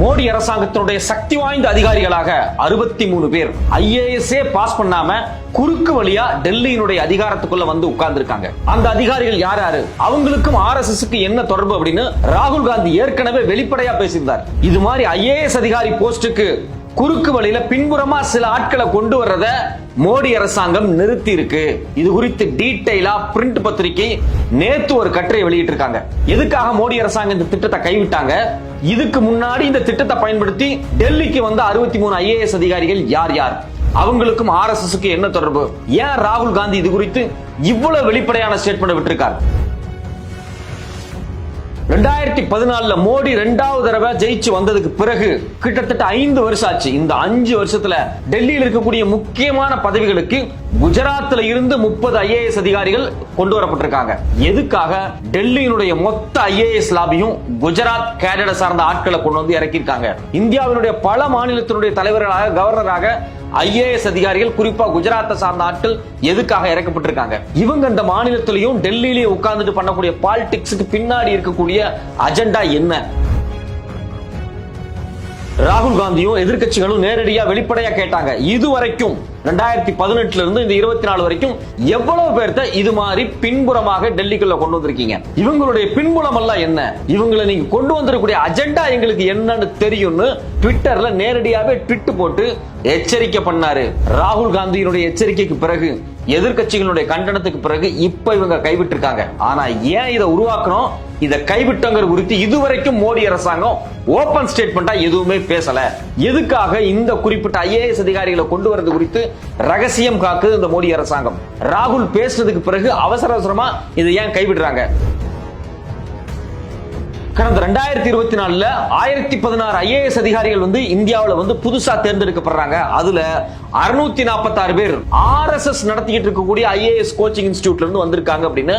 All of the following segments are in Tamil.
மோடி அரசாங்கத்தினுடைய சக்தி வாய்ந்த அதிகாரிகளாக 63 பேர் IAS பாஸ் பண்ணாம குறுக்கு வழியா டெல்லியினுடைய அதிகாரத்துக்குள்ள வந்து உட்கார்ந்து இருக்காங்க. அந்த அதிகாரிகள் யார் யாரு, அவங்களுக்கும் RSSக்கு என்ன தொடர்பு அப்படின்னு ராகுல் காந்தி ஏற்கனவே வெளிப்படையா பேசியிருந்தார். இது மாதிரி IAS அதிகாரி போஸ்டுக்கு குறுக்கு வழியில பின்புறமா சில ஆட்களை கொண்டு வர்றத மோடி அரசாங்கம் நிறுத்தி இருக்கு. இது குறித்து டீடைலா பிரிண்ட் பத்திரிகை நேத்து ஒரு கட்டுரை வெளியிட்டு இருக்காங்க. எதுக்காக மோடி அரசாங்கம் இந்த திட்டத்தை கைவிட்டாங்க, இதுக்கு முன்னாடி இந்த திட்டத்தை பயன்படுத்தி டெல்லிக்கு வந்த 63 IAS அதிகாரிகள் யார் யார், அவங்களுக்கும் RSSக்கு என்ன தொடர்பு, ஏன் ராகுல் காந்தி இது குறித்து இவ்வளவு வெளிப்படையான ஸ்டேட்மெண்ட் விட்டிருக்கார். 2014 மோடி 2வது தடவை ஜெயிச்சு வந்ததுக்கு பிறகு கிட்டத்தட்ட 5 வருஷம் ஆச்சு. இந்த 5 வருஷத்துல டெல்லியில் இருக்கக்கூடிய முக்கியமான பதவிகளுக்கு குஜராத்ல இருந்து 30 IAS அதிகாரிகள் கொண்டு வரப்பட்டிருக்காங்க. எதுக்காக? டெல்லியினுடைய மொத்த IAS லாபியும் குஜராத் கேடரை சார்ந்த ஆட்களை கொண்டு வந்து இறக்கியிருக்காங்க. இந்தியாவினுடைய பல மாநிலத்தினுடைய தலைவர்களாக, கவர்னராக IAS அதிகாரிகள், குறிப்பா குஜராத்தை சார்ந்த ஆட்கள் எதுக்காக இறக்கப்பட்டிருக்காங்க? இவங்க இந்த மாநிலத்திலையும் டெல்லியிலேயே உட்கார்ந்துட்டு பண்ணக்கூடிய பாலிடிக்ஸ்க்கு பின்னாடி இருக்கக்கூடிய அஜெண்டா என்ன? ராகுல் காந்தியும் எதிர்க்கட்சிகளும் நேரடியா வெளிப்படையா கேட்டாங்க. இதுவரைக்கும் 2018 இருந்து இந்த 24 வரைக்கும் எவ்வளவு பேர்த்த இது மாதிரி பின்புறமாக டெல்லிக்குள்ள கொண்டு வந்திருக்கீங்க? இவங்களுடைய பின்புலம் எல்லாம் என்ன? இவங்களை நீங்க கொண்டு வந்திருக்கக்கூடிய அஜெண்டா எங்களுக்கு என்னன்னு தெரியும்னு ட்விட்டர்ல நேரடியாவே ட்வீட் போட்டு எச்சரிக்கை பண்ணாரு. ராகுல் காந்தியினுடைய எச்சரிக்கைக்கு பிறகு, எதிர்க்கட்சிகளுடைய கண்டனத்துக்கு பிறகு இப்ப இவங்க கைவிட்டிருக்காங்க. ஆனா ஏன் இதை உருவாக்கணும், இதை கைவிட்டங்கிற குறித்து இதுவரைக்கும் மோடி அரசாங்கம் ஓபன் ஸ்டேட்மெண்டா எதுவுமே பேசல. எதுக்காக இந்த குறிப்பிட்ட IAS அதிகாரிகளை கொண்டு வரது குறித்து ரகசியம் காக்குது இந்த மோடி அரசாங்கம்? ராகுல் பேசுறதுக்கு பிறகு அவசர அவசரமா இதை ஏன் கைவிடுறாங்க? கடந்த 2024 1016 IAS அதிகாரிகள் வந்து இந்தியாவில் வந்து புதுசா தேர்ந்தெடுக்கப்படுறாங்க. அதுல 646 பேர் RSS நடத்திட்டு இருக்கக்கூடிய IAS கோச்சிங் இன்ஸ்டிடியூட்ல இருந்து வந்திருக்காங்க அப்படின்னு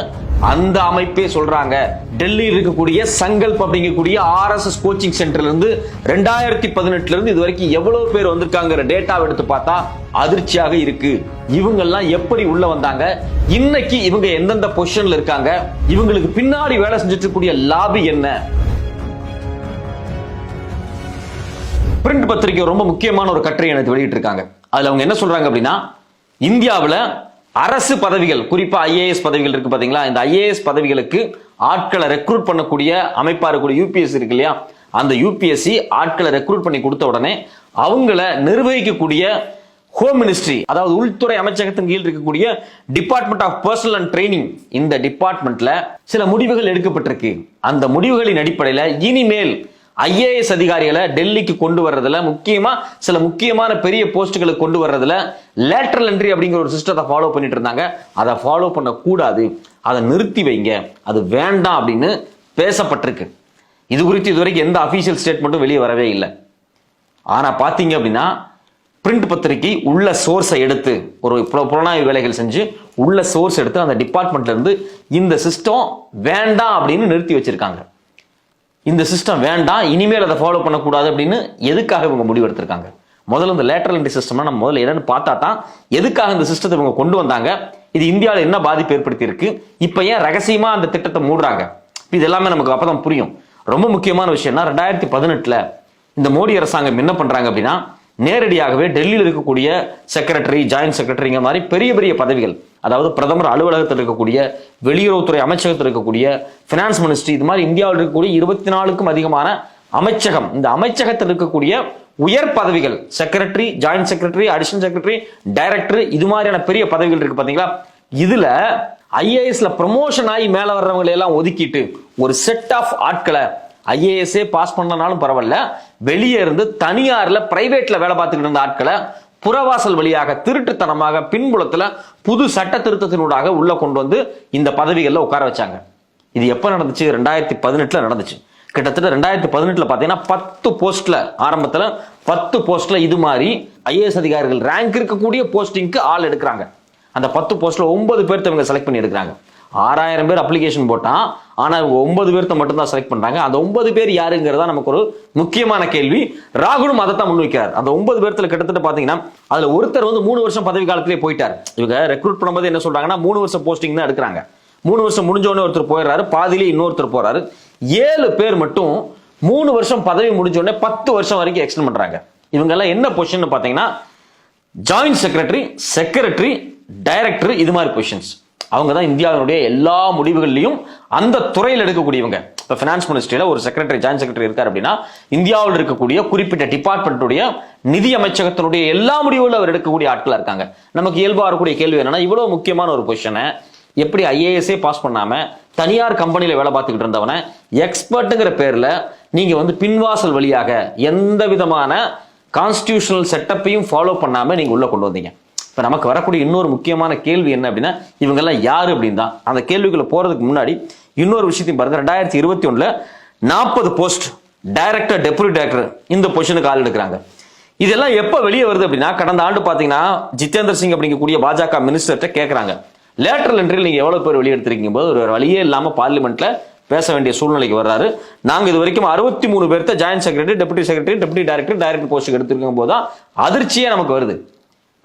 அந்த அமைப்பே சொல்றாங்க. டெல்லியில் இருக்கக்கூடிய சங்கல்ப் அப்படிங்கக்கூடிய RSS கோச்சிங் சென்டர்ல இருந்து 2018 இருந்து இது வரைக்கும் எவ்வளவு பேர் வந்திருக்காங்கிற டேட்டாவை எடுத்து பார்த்தா அதிர்ச்சியாக இருக்கு. இவங்க எல்லாம் எப்படி உள்ள வந்தாங்க, இன்னைக்கு இவங்க எந்தெந்த பொசிஷன்ல இருக்காங்க, இவங்களுக்கு பின்னாடி வேலை செஞ்சுட்டு இருக்கக்கூடிய லாபி என்ன? பிரிண்ட் பத்திரிகை ரொம்ப முக்கியமான ஒரு கட்டுரை எனக்கு வெளியிட்டு இருக்காங்க. அதுல அவங்க என்ன சொல்றாங்க அப்படின்னா, இந்தியாவில் அரசு பதவிகள், குறிப்பா IAS பதவிகள் இருக்கு பாத்தீங்களா, இந்த IAS பதவிகளுக்கு ஆட்களை ரெக்ரூட் பண்ணக்கூடிய அமைப்பா இருக்கக்கூடிய UPSC இருக்கு இல்லையா, அந்த UPSC ஆட்களை ரெக்ரூட் பண்ணி கொடுத்த உடனே அவங்கள நிர்வகிக்கக்கூடிய ஹோம் மினிஸ்ட்ரி, அதாவது உள்துறை அமைச்சகத்தின் கீழ் இருக்கக்கூடிய department of personnel and training, இந்த டிபார்ட்மெண்ட்ல சில முடிவுகள் எடுக்கப்பட்டிருக்கு. அந்த முடிவுகளின் அடிப்படையில் இனிமேல் IAS அதிகாரிகளை டெல்லிக்கு கொண்டு வர்றதுல, முக்கியமா சில முக்கியமான பெரிய போஸ்டுகளுக்கு கொண்டு வர்றதுல லேட்டரல் என்ட்ரி அப்படிங்கிற ஒரு சிஸ்டத்தை ஃபாலோ பண்ணிட்டு இருந்தாங்க. அதை ஃபாலோ பண்ண கூடாது, அதை நிறுத்தி வைங்க, அது வேண்டாம் அப்படின்னு பேசப்பட்டிருக்கு. இது குறித்து இதுவரைக்கும் எந்த அபிஷியல் ஸ்டேட்மெண்ட்டும் வெளியே வரவே இல்லை. ஆனா பாத்தீங்க அப்படின்னா, பிரிண்ட் பத்திரிகை உள்ள சோர்ஸை எடுத்து ஒரு புலனாய்வு வேலைகள் செஞ்சு உள்ள சோர்ஸ் எடுத்து அந்த டிபார்ட்மெண்ட்ல இருந்து இந்த சிஸ்டம் வேண்டாம் அப்படின்னு நிறுத்தி வச்சிருக்காங்க. இந்த சிஸ்டம் வேண்டாம், இனிமேல் அதை ஃபாலோ பண்ணக்கூடாது அப்படின்னு எதுக்காக இவங்க முடிவு எடுத்திருக்காங்க? முதல்ல இந்த லேட்டரல் என்ட்ரி சிஸ்டம் நம்ம முதல்ல என்னன்னு பார்த்தா தான் எதுக்காக இந்த சிஸ்டத்தை இவங்க கொண்டு வந்தாங்க, இது இந்தியாவில் என்ன பாதிப்பு ஏற்படுத்தி இருக்கு, இப்ப ஏன் ரகசியமா அந்த திட்டத்தை மூடுறாங்க, இது எல்லாமே நமக்கு அப்பதான் புரியும். ரொம்ப முக்கியமான விஷயம்னா, 2018 இந்த மோடி அரசாங்கம் என்ன பண்றாங்க அப்படின்னா, நேரடியாகவே டெல்லியில் இருக்கக்கூடிய செக்ரட்டரி, ஜாயிண்ட் செக்ரட்டரிங்க மாதிரி பெரிய பெரிய பதவிகள், அதாவது பிரதமர் அலுவலகத்தில் இருக்கக்கூடிய, வெளியுறவுத்துறை அமைச்சகத்தில் இருக்கக்கூடிய, பினான்ஸ் மினிஸ்ட்ரி, இது மாதிரி இந்தியாவில் இருக்கக்கூடிய 24க்கும் அதிகமான அமைச்சகம், இந்த அமைச்சகத்தில் இருக்கக்கூடிய உயர் பதவிகள், secretary, joint secretary, additional secretary, director, இது மாதிரியான பெரிய பதவிகள் இருக்கு பாத்தீங்களா. இதுல IASல ப்ரமோஷன் ஆகி மேல வர்றவங்களை எல்லாம் ஒதுக்கிட்டு ஒரு செட் ஆஃப் ஆட்களை, IAS பாஸ் பண்ணனாலும் பரவாயில்ல, வெளியே இருந்து தனியார்ல பிரைவேட்ல வேலை பார்த்துக்கிட்டு இருந்த ஆட்களை புறவாசல் வழியாக திருட்டுத்தனமாக பின்புலத்துல புது சட்ட திருத்தத்தினூடாக உள்ள கொண்டு வந்து இந்த பதவிகள்ல உட்கார வச்சாங்க. இது எப்ப நடந்துச்சு? 2018 நடந்துச்சு. கிட்டத்தட்ட 2018 பாத்தீங்கன்னா 10 போஸ்ட்ல, ஆரம்பத்துல 10 போஸ்ட்ல இது மாதிரி IAS அதிகாரிகள் ரேங்க் இருக்கக்கூடிய போஸ்டிங்க்கு ஆள் எடுக்கிறாங்க. அந்த 10 போஸ்ட்ல 9 பேர்த்த இவங்க செலக்ட் பண்ணி எடுக்கிறாங்க. 6000 பேர் அப்ளிகேஷன் போட்டான், ஆனா 9 பேர்த்த மட்டும் தான் செலக்ட் பண்றாங்க. அந்த 9 பேர் யாருங்கிறதா நமக்கு ஒரு முக்கியமான கேள்வி. ராகுலும் அதை தான் முன்வைக்கிறார். அந்த 9 பேர்த்துல கிட்டத்தட்ட பாத்தீங்கன்னா அதுல ஒருத்தர் வந்து 3 வருஷம் பதவி காலத்திலே போயிட்டார். இவங்க ரெக்ரூட் பண்ணும்போது என்ன சொல்றாங்கன்னா 3 வருஷம் போஸ்டிங் தான் எடுக்கிறாங்க. 3 வருஷம் முடிஞ்ச உடனே ஒருத்தர் போயிடுறாரு, பாதியிலே இன்னொருத்தர் போறாரு. 7 பேர் மட்டும் 3 வருஷம் பதவி முடிஞ்ச உடனே 10 வருஷம் வரைக்கும் எக்ஸ்டெண்ட் பண்றாங்க. இவங்க எல்லாம் என்ன பொசிஷன் பாத்தீங்கன்னா ஜாயிண்ட் செக்ரட்டரி, செக்ரட்டரி, டைரக்டர், இது மாதிரி பொசிஷன்ஸ். அவங்க தான் இந்தியாவினுடைய எல்லா முடிவுகள்லையும் அந்த துறையில் எடுக்கக்கூடியவங்க. இப்போ ஃபினான்ஸ் மினிஸ்ட்ரியில ஒரு செக்ரட்டரி, ஜாயிண்ட் செக்ரட்டரி இருக்கார் அப்படின்னா இந்தியாவில் இருக்கக்கூடிய குறிப்பிட்ட டிபார்ட்மெண்ட்டுடைய நிதி அமைச்சகத்தினுடைய எல்லா முடிவுகளும் அவர் எடுக்கக்கூடிய ஆட்களா இருக்காங்க. நமக்கு இயல்பா வரக்கூடிய கேள்வி என்னன்னா, இவ்வளவு முக்கியமான ஒரு பொசிஷனை எப்படி ஐஏஎஸ்ஏ பாஸ் பண்ணாம தனியார் கம்பெனியில வேலை பார்த்துக்கிட்டு இருந்தவன எக்ஸ்பர்ட்டுங்கிற பேர்ல நீங்க வந்து பின்வாசல் வழியாக எந்த விதமான கான்ஸ்டிடியூஷனல் செட்டப்பையும் ஃபாலோ பண்ணாம நீங்க உள்ள கொண்டு வந்தீங்க. இப்ப நமக்கு வரக்கூடிய இன்னொரு முக்கியமான கேள்வி என்ன அப்படின்னா, இவங்க எல்லாம் யாரு அப்படின்னு தான். அந்த கேள்விக்குள்ள போறதுக்கு முன்னாடி இன்னொரு விஷயத்தையும் பாருங்க. 2021 40 போஸ்ட் டைரக்டர், டெபுட்டி டைரக்டர் இந்த பொசிஷனுக்கு ஆள் எடுக்கிறாங்க. இதெல்லாம் எப்ப வெளியே வருது அப்படின்னா, கடந்த ஆண்டு பாத்தீங்கன்னா ஜிதேந்தர் சிங் அப்படிங்கக்கூடிய பாஜக மினிஸ்டர்கிட்ட கேட்கறாங்க, லேட்டரல் என்ட்ரியில் நீங்க எவ்வளவு பேர் வெளியெடுத்திருக்கீங்க போது ஒரு வழியே இல்லாம பார்லிமெண்ட்ல பேச வேண்டிய சூழ்நிலைக்கு வர்றாரு. நாங்க இது வரைக்கும் 63 பேர்த்த joint secretary, deputy secretary, deputy director, director post எடுத்திருக்கும் போதுதான் அதிர்ச்சியே நமக்கு வருது.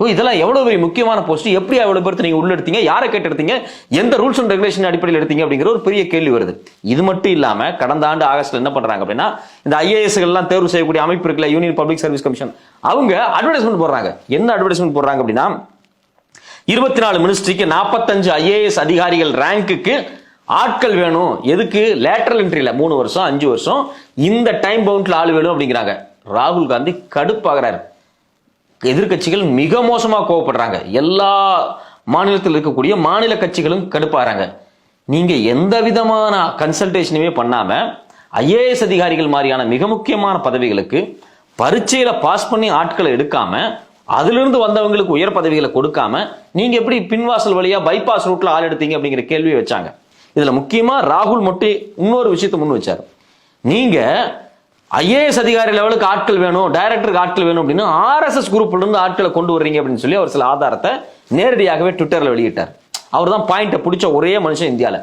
இதெல்லாம் எவ்வளவு பெரிய முக்கியமான போஸ்ட், எப்படி எவ்வளவு பேர்த்து நீங்க உள்ள எடுத்தீங்க, யாரை கேட்டு எடுத்தீங்க, எந்த ரூல்ஸ் அண்ட் ரெகுலேஷன் அடிப்படையில் எடுத்தீங்க அப்படிங்கிற ஒரு பெரிய கேள்வி வருது. இது மட்டும் இல்லாம கடந்த ஆண்டு ஆகஸ்ட்ல என்ன பண்றாங்க அப்படின்னா, இந்த ஐஏஎஸ் எல்லாம் தேர்வு செய்யக்கூடிய அமைப்பு இருக்குல்ல, யூனியன் பப்ளிக் சர்வீஸ் கமிஷன், அவங்க அட்வர்டைஸ்மெண்ட் போடுறாங்க. என்ன அட்வர்டைஸ்மெண்ட் போடுறாங்க அப்படின்னா, 24 மினிஸ்ட்ரிக்கு 45 ஐஏஎஸ் அதிகாரிகள் ரேங்குக்கு ஆட்கள் வேணும். எதுக்கு? லேட்டரல் என்ட்ரியில 3 வருஷம் 5 வருஷம் இந்த டைம் பவுண்ட்ல ஆள் வேணும் அப்படிங்கிறாங்க. ராகுல் காந்தி கடுப்பாகிறாரு. எதிர்கட்சிகள் மிக மோசமா கோவப்படுறாங்க. எல்லா மாநிலத்தில் இருக்கக்கூடிய மாநில கட்சிகளும் கடுப்பாகிறாங்க. நீங்க எந்த விதமான கன்சல்டேஷனுமே பண்ணாம ஐஏஎஸ் அதிகாரிகள் மாதிரியான மிக முக்கியமான பதவிகளுக்கு பரீட்சையில பாஸ் பண்ணி ஆட்களை எடுக்காம அதிலிருந்து வந்தவங்களுக்கு உயர் பதவிகளை கொடுக்காம நீங்க எப்படி பின்வாசல் வழியா பைபாஸ் ரூட்ல ஆள் எடுத்தீங்க அப்படிங்கிற கேள்வியை வச்சாங்க. இதுல முக்கியமா ராகுல் மட்டும் இன்னொரு விஷயத்தை முன் வச்சார். நீங்க ஐஏஎஸ் அதிகாரி லெவலுக்கு ஆட்கள் வேணும், டைரக்டருக்கு ஆட்கள் வேணும் அப்படின்னு ஆர்எஸ்எஸ் குரூப்ல இருந்து ஆட்களை கொண்டு வர்றீங்க அப்படின்னு சொல்லி அவர் சில ஆதாரத்தை நேரடியாகவே ட்விட்டர்ல வெளியிட்டார். அவர் தான் பாயிண்ட பிடிச்ச ஒரே மனுஷன் இந்தியால.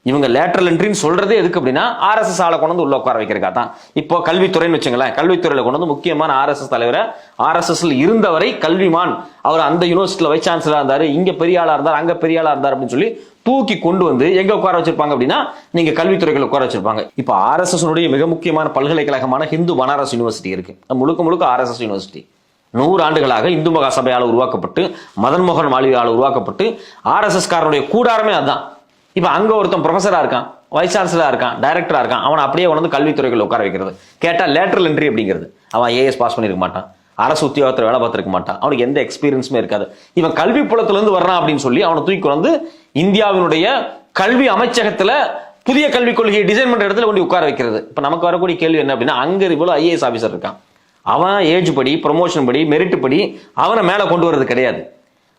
இவங்க லேட்டரல் என்ட்ரின்னு சொல்றதே எதுக்கு அப்படின்னா, ஆர்எஸ்எஸ் ஆளை கொண்டு வந்து உள்ள உட்கார வைக்கிறக்கா தான். இப்போ கல்வித்துறைன்னு வச்சுங்களேன், கல்வித்துறையில கொண்டு வந்து முக்கியமான ஆர்எஸ்எஸ் தலைவரை, ஆர்எஸ்எஸ்ல இருந்தவரை கல்விமான், அவர் அந்த யூனிவர்சிட்டியில வைஸ் சான்சலரா இருந்தாரு, இங்க பெரிய ஆளா இருந்தார், அங்க பெரிய ஆளா இருந்தார் அப்படின்னு சொல்லி தூக்கி கொண்டு வந்து எங்க உட்கார வச்சிருப்பாங்க அப்படின்னா, நீங்க கல்வித்துறைகளை உட்கார வச்சிருப்பாங்க. இப்ப ஆர்எஸ்எஸ் மிக முக்கியமான பல்கலைக்கழகமான ஹிந்து பனாரஸ் யூனிவர்சிட்டி இருக்கு. முழுக்க முழுக்க ஆர்எஸ்எஸ் யூனிவர்சிட்டி 100 ஆண்டுகளாக இந்து மகா சபையால் உருவாக்கப்பட்டு, மதன் மோகன் மாளவியால் உருவாக்கப்பட்டு, ஆர்எஸ்எஸ் காரனுடைய கூடாரமே அதுதான். இப்ப அங்க ஒருத்தன் ப்ரொஃபஸரா இருக்கான், வைஸ் சான்சலரா இருக்கான், டைரக்டரா இருக்கான், அவன் அப்படியே வந்து கல்வித்துறைகள் உட்கார வைக்கிறது. கேட்டா லேட்டரல் என்ட்ரி அப்படிங்கிறது. அவன் ஏஎஸ் பாஸ் பண்ணிருக்க மாட்டான், அரசு உத்தியோகத்தில் வேலை பார்த்திருக்க மாட்டான், அவனுக்கு எந்த எக்ஸ்பீரியன்ஸுமே இருக்காது. இவன் கல்வி புலத்துல இருந்து வர்றான் அப்படின்னு சொல்லி அவனை தூக்கி வந்து இந்தியாவினுடைய கல்வி அமைச்சகத்துல புதிய கல்விக் கொள்கையை டிசைன் பண்ற இடத்துல கொண்டு உட்கார வைக்கிறது. இப்ப நமக்கு வரக்கூடிய கேள்வி என்ன அப்படின்னா, அங்க இவ்வளவு ஐஏஎஸ் ஆபீசர் இருக்கான், அவன் ஏஜ் படி, ப்ரொமோஷன் படி, மெரிட் படி அவனை மேல கொண்டு வர்றது கிடையாது.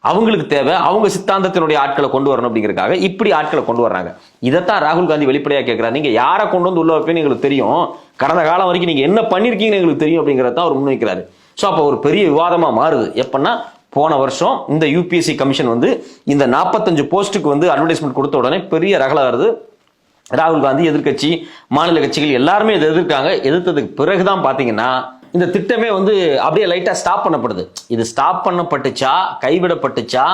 அவங்களுக்கு தேவை அவங்க சித்தாந்தத்தினுடைய ஆட்களை கொண்டு வரணும் அப்படிங்கிறதுக்காக இப்படி ஆட்களை கொண்டு வர்றாங்க. இதைத்தான் ராகுல் காந்தி வெளிப்படையா கேட்கிறார். நீங்க யாரை கொண்டு வந்து உள்ள வைப்பேன்னு எங்களுக்கு தெரியும், கடந்த காலம் வரைக்கும் நீங்க என்ன பண்ணிருக்கீங்கன்னு எங்களுக்கு தெரியும் அப்படிங்கறத அவர் முன்வைக்கிறாரு. சோ அப்ப ஒரு பெரிய விவாதமா மாறுது. எப்பன்னா, போன வருஷம் இந்த யூபிஎஸ்சி கமிஷன் வந்து இந்த 45 போஸ்ட்டுக்கு வந்து அட்வர்டைஸ்மெண்ட் கொடுத்த உடனே பெரிய ரகல வருது. ராகுல் காந்தி, எதிர்கட்சி, மாநில கட்சிகள் எல்லாருமே இதை எதிர்க்காங்க. எதிர்த்ததுக்கு பிறகுதான் பாத்தீங்கன்னா இந்த திட்டமே வந்து அப்படியே லைட்டா ஸ்டாப் பண்ணப்படுது. இது ஸ்டாப் பண்ணப்பட்டுச்சா, கைவிடப்பட்டுச்சா,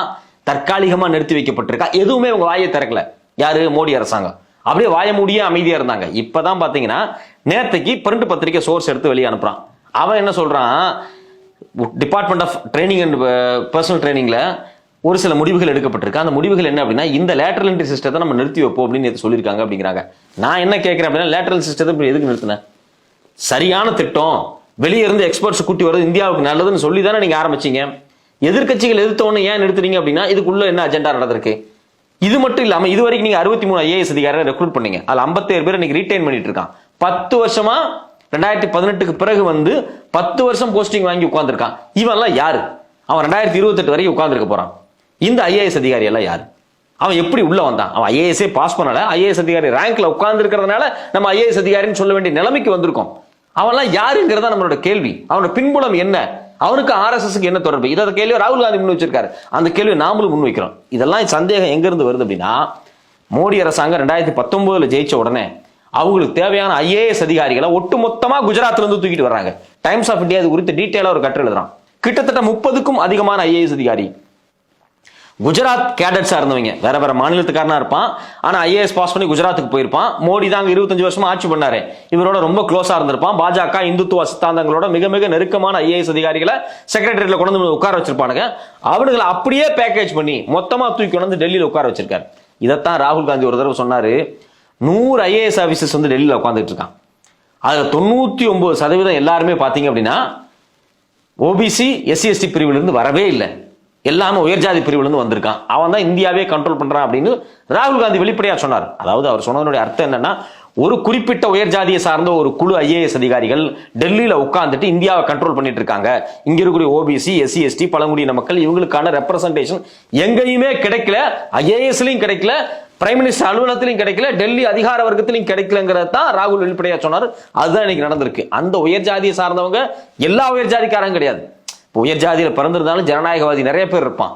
தற்காலிகமா நிறுத்தி வைக்கப்பட்டிருக்கா, எதுவுமே உங்க வாயை திறக்கல. யாரு? மோடி அரசாங்கம். அப்படியே வாய மூடிய அமைதியா இருந்தாங்க. இப்பதான் பாத்தீங்கன்னா நேற்றுக்கு பிரிண்ட் பத்திரிகை சோர்ஸ் எடுத்து வெளியே அனுப்புறான். அவன் என்ன சொல்றான், department of training and personnel ட்ரைனிங்ல ஒரு சில முடிவுகள் எடுக்கப்பட்டிருக்கு. அந்த முடிவுகள் என்ன அப்படின்னா, இந்த லேட்டரல் என்ட்ரி சிஸ்டத்தை நம்ம நிறுத்தி வைப்போம் அப்படின்னு சொல்லியிருக்காங்க அப்படிங்கிறாங்க. நான் என்ன கேட்கிறேன் அப்படின்னா, லேட்டரல் சிஸ்டத்தை எதுக்கு நிறுத்தினேன்? சரியான திட்டம், வெளியே இருந்து எக்ஸ்பர்ட்ஸ் கூட்டி வருது, இந்தியாவுக்கு நல்லதுன்னு சொல்லி தானே நீங்க ஆரம்பிச்சீங்க. எதிர்கட்சிகள் எதிர்த்தவொன்னு ஏன் நிறுத்துறீங்க அப்படின்னா, இதுக்குள்ள என்ன அஜெண்டா நடந்திருக்கு? இது மட்டும் இல்லாம இது வரைக்கும் நீங்க 63 ஐஏஎஸ் அதிகாரிகளை ரெக்ரூட் பண்ணீங்க. அதுல 57 பேர் இன்னைக்கு ரீடைன் பண்ணிட்டு இருக்கான். 10 வருஷமா 2018க்கு பிறகு வந்து 10 வருஷம் போஸ்டிங் வாங்கி உட்கார்ந்துருக்கான். இவன் எல்லாம் யாரு? அவன் 2028 வரைக்கும் உட்கார்ந்துருக்க போறான். இந்த ஐஏஎஸ் அதிகாரி எல்லாம் யாரு? அவன் எப்படி உள்ள வந்தான்? அவன் ஐஏஎஸ்ஏ பாஸ் பண்ணல, ஐஏஎஸ் அதிகாரி ரேங்க்ல உட்கார்ந்து இருக்கிறதுனால நம்ம ஐஏஎஸ் அதிகாரின்னு சொல்ல வேண்டிய நிலைமைக்கு வந்திருக்கோம். அவன்லாம் யாருங்கிறதா நம்மளோட கேள்வி. அவனோட பின்புலம் என்ன? அவனுக்கு ஆர்எஸ்எஸ்க்கு என்ன தொடர்பு? இதை கேள்வி ராகுல் காந்தி முன் வச்சிருக்காரு. அந்த கேள்வி நாமளும் முன் வைக்கிறோம். இதெல்லாம் சந்தேகம் எங்க இருந்து வருது அப்படின்னா, மோடி அரசாங்கம் 2019 ஜெயிச்ச உடனே அவங்களுக்கு தேவையான ஐஏஎஸ் அதிகாரிகளை ஒட்டுமொத்தமா குஜராத்ல இருந்து தூக்கிட்டு வர்றாங்க. டைம்ஸ் ஆஃப் இந்தியா இது குறித்து டீட்டெயிலா ஒரு கட்டுரை எழுதுறான். கிட்டத்தட்ட 30க்கும் அதிகமான ஐஏஎஸ் அதிகாரி குஜராத் கேடட்ஸா இருந்தவங்க, வேற வேற மாநிலத்துக்காரனா இருப்பான், ஆனா ஐஏஎஸ் பாஸ் பண்ணி குஜராத்துக்கு போயிருப்பான். மோடி தான் 25 வருஷமா ஆட்சி பண்ணாரு, இவரோட ரொம்ப க்ளோஸா இருந்திருப்பான். பாஜக இந்துத்துவ சித்தாந்தங்களோட மிக மிக நெருக்கமான ஐஏஎஸ் அதிகாரிகளை செக்ரட்டரியேட்ல கொண்டு வந்து உட்கார வச்சிருப்பானுங்க. அவனுங்களை அப்படியே பேக்கேஜ் பண்ணி மொத்தமா தூக்கி கொண்டு வந்து டெல்லியில உட்கார வச்சிருக்காரு. இதைத்தான் ராகுல் காந்தி ஒரு தடவை சொன்னாரு, 100 ஐஏஎஸ் ஆபீசர்ஸ் வந்து டெல்லியில உட்காந்துட்டு இருக்கான், அதுல 99% எல்லாருமே பாத்தீங்க அப்படின்னா ஓபிசி எஸ்சி எஸ்டி பிரிவுல இருந்து வரவே இல்லை, எல்லாமே உயர்ஜாதி பிரிவுல இருந்து வந்திருக்கான். அவன் தான் இந்தியாவே கண்ட்ரோல் பண்றான் அப்படின்னு ராகுல் காந்தி வெளிப்படையா சொன்னார். அதாவது அவர் சொன்னதனுடைய அர்த்தம் என்னன்னா, ஒரு குறிப்பிட்ட உயர்ஜாதியை சார்ந்த ஒரு குழு ஐஏஎஸ் அதிகாரிகள் டெல்லியில உட்கார்ந்துட்டு இந்தியாவை கண்ட்ரோல் பண்ணிட்டு இருக்காங்க. இங்க இருக்கக்கூடிய ஓபிசி எஸ்சி எஸ்டி பழங்குடியின மக்கள் இவங்களுக்கான ரெப்ரசன்டேஷன் எங்கேயுமே கிடைக்கல, ஐஏஎஸ்லயும் கிடைக்கல, பிரைம் மினிஸ்டர் அலுவலகத்திலையும் கிடைக்கல, டெல்லி அதிகார வர்க்கத்திலையும் கிடைக்கலங்கிறத தான் ராகுல் வெளிப்படையா சொன்னார். அதுதான் இன்னைக்கு நடந்திருக்கு. அந்த உயர்ஜாதியை சார்ந்தவங்க எல்லா உயர்ஜாதிக்காரங்க கிடையாது. உயர் ஜாதியில பிறந்திருந்தாலும் ஜனநாயகவாதி நிறைய பேர் இருப்பான்.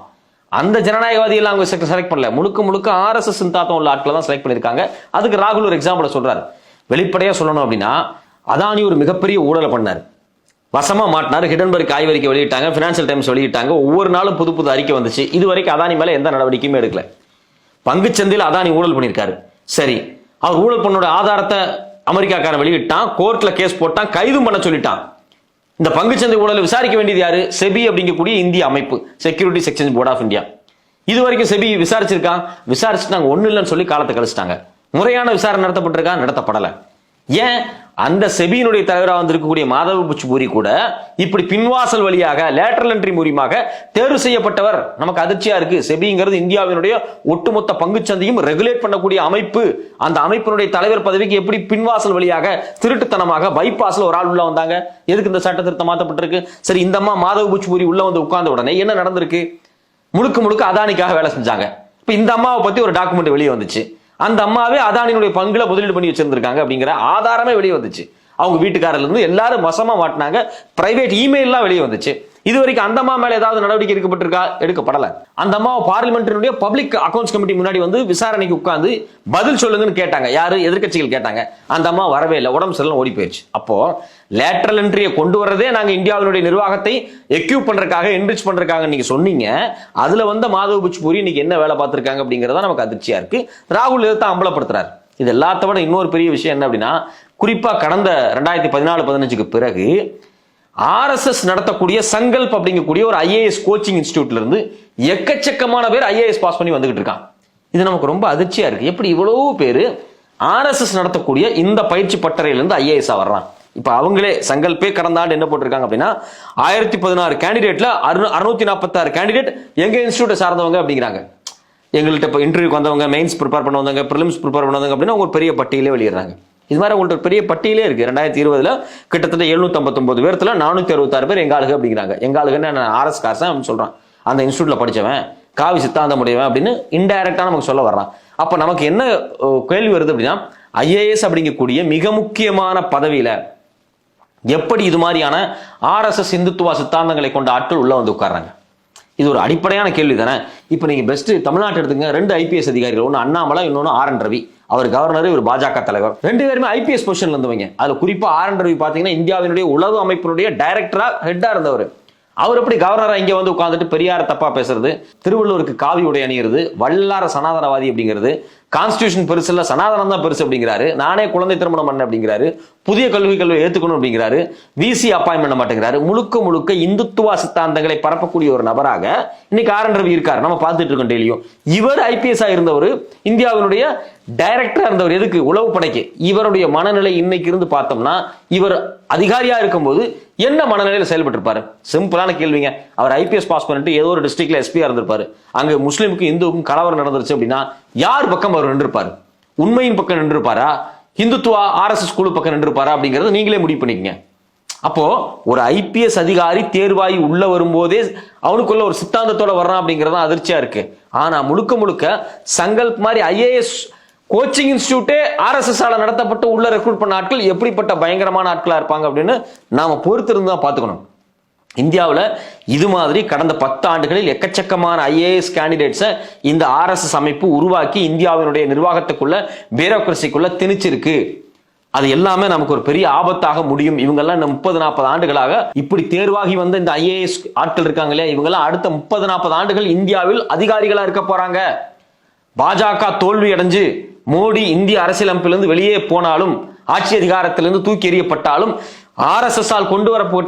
அந்த ஜனநாயகவாதி எல்லாம் அவங்க செலக்ட் பண்ணல, முழுக்க முழுக்க ஆர்எஸ்எஸ் சிந்தாந்தம் உள்ள ஆட்களை தான் செலக்ட் பண்ணிருக்காங்க. அதுக்கு ராகுல் ஒரு எக்ஸாம்பிள் சொல்றாரு. வெளிப்படையா சொல்லணும் அப்படின்னா, அதானி ஒரு மிகப்பெரிய ஊழலை பண்ணார், வசமா மாட்டினார். ஹிடன்பர்க் ஆய்வறிக்கை வெளியிட்டாங்க, பினான்சியல் டைம்ஸ் வெளியிட்டாங்க, ஒவ்வொரு நாளும் புது புது அறிக்கை வந்துச்சு. இது வரைக்கும் அதானி மேல எந்த நடவடிக்கையுமே எடுக்கல. பங்குச்சந்தையில் அதானி ஊழல் பண்ணியிருக்காரு. சரி, அவர் ஊழல் பண்ணோட ஆதாரத்தை அமெரிக்காக்காரன் வெளியிட்டான், கோர்ட்ல கேஸ் போட்டான், கைதும் பண்ண சொல்லிட்டான். இந்த பங்குச்சந்தை ஊழலை விசாரிக்க வேண்டியது யாரு? செபி அப்படிங்கக்கூடிய இந்திய அமைப்பு, securities exchange board of India. இது வரைக்கும் செபி விசாரிச்சிருக்கான், விசாரிச்சுட்டாங்க, ஒண்ணு இல்லைன்னு சொல்லி காலத்தை கழிச்சிட்டாங்க. முறையான விசாரணை நடத்தப்பட்டிருக்கா? நடத்தப்படல. ஏன்? அந்த செபியினுடைய தலைவராக வந்திருக்கக்கூடிய மாதவ் புச்பூரி கூட இப்படி பின்வாசல் வழியாக லேட்டரல் என்ட்ரி மூலியமாக தேர்வு செய்யப்பட்டவர். நமக்கு அதிர்ச்சியா இருக்கு. செபிங்கிறது இந்தியாவினுடைய ஒட்டுமொத்த பங்குச்சந்தையும் ரெகுலேட் பண்ணக்கூடிய அமைப்பு. அந்த அமைப்பினுடைய தலைவர் பதவிக்கு எப்படி பின்வாசல் வழியாக திருட்டுத்தனமாக பைபாஸ்ல ஒரு ஆள் உள்ள வந்தாங்க? எதுக்கு இந்த சட்ட திருத்தம் மாற்றப்பட்டிருக்கு? சரி, இந்த அம்மா மாதவ் புச்பூரி உள்ள வந்து உட்கார்ந்த உடனே என்ன நடந்திருக்கு? முழுக்க முழுக்க அதானிக்காக வேலை செஞ்சாங்க. இப்ப இந்த அம்மாவை பத்தி ஒரு டாக்குமெண்ட் வெளியே வந்துச்சு. அந்த அம்மாவே அதானியுடைய பங்குல முதலீடு பண்ணி வச்சிருந்திருக்காங்க அப்படிங்கிற ஆதாரமே வெளியே வந்துச்சு. அவங்க வீட்டுக்காரர்ல இருந்து எல்லாரும் வசமா மாட்டினாங்க. பிரைவேட் இமெயில்லாம் வெளியே வந்துச்சு. இது வரைக்கும் அந்த அம்மா மேல ஏதாவது நடவடிக்கை எடுக்கப்பட்டிருக்கா? எடுக்கப்படல. அந்த அம்மாவை பார்லிமெண்ட்டினுடைய பப்ளிக் அக்கௌண்ட்ஸ் கமிட்டி முன்னாடி வந்து விசாரணைக்கு உட்கார்ந்து பதில் சொல்லுங்கன்னு கேட்டாங்க. யாரு? எதிர்க்கட்சிகள் கேட்டாங்க. அந்த அம்மா வரவே இல்லை, உடம்பு சரியில்லை, ஓடி போயிடுச்சு. அப்போ லேட்டரல் என்ட்ரியை கொண்டு வரதே நாங்க இந்தியாவினுடைய நிர்வாகத்தை எக்யூப் பண்றதுக்காக, என்ரிச் பண்றதுக்காக நீங்க சொன்னீங்க. அதுல வந்த மாதவ் புச்பூரி இன்னைக்கு என்ன வேலை பார்த்திருக்காங்க அப்படிங்கறத நமக்கு அதிர்ச்சியா இருக்கு. ராகுல் இதை அம்பலப்படுத்துறாரு. இது எல்லாத்த விட இன்னொரு பெரிய விஷயம் என்ன அப்படின்னா, குறிப்பா கடந்த 2014-15 பிறகு ஆர்எஸ்எஸ் நடத்தக்கூடிய சங்கல்ப் அப்படிங்கக்கூடிய ஒரு ஐஏஎஸ் கோச்சிங் இன்ஸ்டிடியூட்ல இருந்து எக்கச்சக்கமான பேர் ஐஏஎஸ் பாஸ் பண்ணி வந்துகிட்டு இருக்கான். இது நமக்கு ரொம்ப அதிர்ச்சியா இருக்கு. எப்படி இவ்வளவு பேரு ஆர்எஸ்எஸ் நடத்தக்கூடிய இந்த பயிற்சி பட்டறையில இருந்து ஐஏஎஸ் வர்றான்? இப்ப அவங்களே சங்கல்பே கடந்த ஆண்டு என்ன போட்டிருக்காங்க அப்படின்னா, 1016 கேண்டிடேட்ல 646 கேண்டிடேட் எங்க இன்ஸ்டிடியூட்டை சார்ந்தவங்க அப்படிங்கிறாங்க. எங்கள்கிட்ட இப்போ இன்டர்வியூக்கு வந்தவங்க, மெயின்ஸ் ப்ரிப்பேர் பண்ண வந்தவங்க, ப்ரிலிம்ஸ் ப்ரிப்பேர் பண்ண வந்தவங்க அப்படின்னா ஒரு பெரிய பட்டியலே வெளியிடுறாங்க. இது மாதிரி உங்கள்கிட்ட பெரிய பட்டியலே இருக்கு. 2020 கிட்டத்தட்ட 759 பேர்த்துல 466 பேர் எங்க ஆளுக அப்படிங்கிறாங்க. எங்க ஆளுகன்னு ஆர்எஸ் காசன் அப்படின்னு சொல்றான். அந்த இன்ஸ்டியூட்ல படிச்சவன், காவி சித்தாந்தம் உடையவன் அப்படின்னு இன்டைரக்டா நமக்கு சொல்ல வர்றான். அப்ப நமக்கு என்ன கேள்வி வருது அப்படின்னா, ஐஏஎஸ் அப்படிங்கக்கூடிய மிக முக்கியமான பதவியில எப்படி இது மாதிரியான ஆர்எஸ்எஸ் இந்துத்துவ சித்தாந்தங்களை கொண்ட ஆட்கள் உள்ள வந்து உட்கார்றாங்க? இது ஒரு அடிப்படையான கேள்வி தானே. இப்ப நீங்க பெஸ்ட் தமிழ்நாட்டு எடுத்துங்க, 2 ஐபிஎஸ் அதிகாரிகள், ஒன்னு அண்ணாமலை, இன்னொன்னு ஆர்.என். ரவி. அவர் கவர்னர், இவர் பாஜக தலைவர். 2 பேருமே ஐபிஎஸ் பொசிஷன்ல இருந்தவங்க. அதுல குறிப்பா ஆர்.என். ரவி பாத்தீங்கன்னா இந்தியாவினுடைய உளவு அமைப்பினுடைய டைரக்டரா ஹெட்டா இருந்தவர். அவர் எப்படி கவர்னரா இங்க வந்து உட்கார்ந்துட்டு பெரியார தப்பா பேசுறது, திருவள்ளுவருக்கு காவி உடை அணிகிறது, வல்லார சனாதனவாதி அப்படிங்கிறது, கான்ஸ்டிடியூஷன் பெருசு இல்ல சனாதனம் தான் பெருசு அப்படிங்கிறாரு, நானே குழந்தை திருமணம் பண்ண அப்படிங்கிறாரு, புதிய கல்வியை ஏத்துக்கணும் அப்படிங்கிறாரு, விசி அப்பாயின்ட் பண்ண மாட்டேங்கிறாரு. முழுக்க முழுக்க இந்துத்துவ சித்தாந்தங்களை பரப்பக்கூடிய ஒரு நபராக இன்னைக்கு ஆர்.என். ரவி இருக்காரு. நம்ம பார்த்துட்டு இருக்கோம் டெய்லியும். இவர் ஐபிஎஸ் இருந்தவர், இந்தியாவினுடைய டைரக்டரா இருந்தவர். எதுக்கு? உளவு படைக்கு. இவருடைய மனநிலை இன்னைக்கு இருந்து பார்த்தோம்னா, இவர் அதிகாரியா இருக்கும்போது என்ன மனநிலையில செயல்பட்டு இருப்பாரு? சிம்பிளான கேள்விங்க. அவர் ஐபிஎஸ் பாஸ் பண்ணிட்டு ஏதோ ஒரு டிஸ்ட்ரிக்ட்ல எஸ்பியா இருந்திருப்பாரு. அங்க முஸ்லீமுக்கும் இந்துவுக்கும் கலவரம் நடந்துருச்சு அப்படின்னா யார் பக்கம் அவர் நின்றுப்பாரு? உண்மையின் பக்கம் நின்றுப்பாரா, இந்துத்துவ ஆர்எஸ்எஸ் குழு பக்கம் நின்றுப்பாரா அப்படிங்கறது நீங்களே முடிவு பண்ணிக்கங்க. அப்போ ஒரு ஐபிஎஸ் அதிகாரி தேர்வாயி உள்ள வரும்போதே அவனுக்குள்ள ஒரு சித்தாந்தத்தோட வர்றான் அப்படிங்கறது அதிர்ச்சியா இருக்கு. ஆனா முழுக்க முழுக்க சங்கல்ப் மாதிரி ஐஏஎஸ் கோச்சிங் இன்ஸ்டிடியூட்டே ஆர்எஸ்எஸ் ஆல நடத்தப்பட்டு உள்ள ரெக்ரூட் பண்ண ஆட்கள் எப்படிப்பட்ட பயங்கரமான ஆட்களா இருப்பாங்க அப்படின்னு நாம பொறுத்திருந்து தான் பாத்துக்கணும். இந்தியாவில் இது மாதிரி கடந்த 10 ஆண்டுகளில் எக்கச்சக்கமான ஐஏஎஸ் கேண்டிடேட்ஸை இந்த ஆர்எஸ்எஸ் அமைப்பு உருவாக்கி இந்தியாவினுடைய நிர்வாகத்துக்குள்ள, பியூரோக்ரசிக்குள்ள திணிச்சிருக்கு. அது எல்லாமே நமக்கு ஒரு பெரிய ஆபத்தாக முடியும். இவங்கெல்லாம் இந்த 30-40 ஆண்டுகளாக இப்படி தேர்வாகி வந்த இந்த ஐஏஎஸ் ஆட்கள் இருக்காங்க இல்லையா, இவங்கெல்லாம் அடுத்த 30-40 ஆண்டுகள் இந்தியாவில் அதிகாரிகளா இருக்க போறாங்க. பாஜக தோல்வி அடைஞ்சு மோடி இந்திய அரசியலமைப்பிலிருந்து வெளியே போனாலும், ஆட்சி அதிகாரத்திலிருந்து தூக்கி எறியப்பட்டாலும், RSS ஆல் கொண்டு வரப்பட்ட